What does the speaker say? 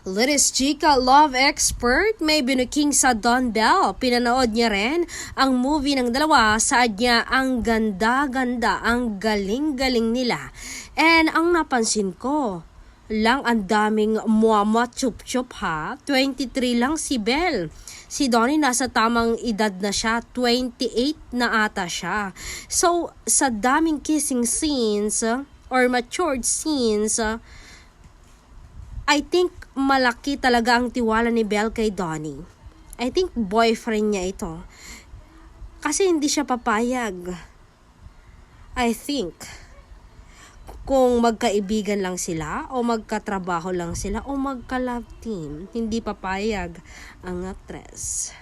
Latest chika love expert may binuking sa Don Bell. Pinanood niya rin ang movie ng dalawa. Saad niya ang ganda-ganda, ang galing-galing nila. And ang napansin ko, lang ang daming muama chup-chup ha. 23 lang si Bell. Si Donnie nasa tamang edad na siya, 28 na ata siya. So, sa daming kissing scenes or matured scenes, I think malaki talaga ang tiwala ni Bell kay Donnie. I think boyfriend niya ito. Kasi hindi siya papayag. I think kung magkaibigan lang sila o magkatrabaho lang sila o magka-love team, hindi papayag ang actress.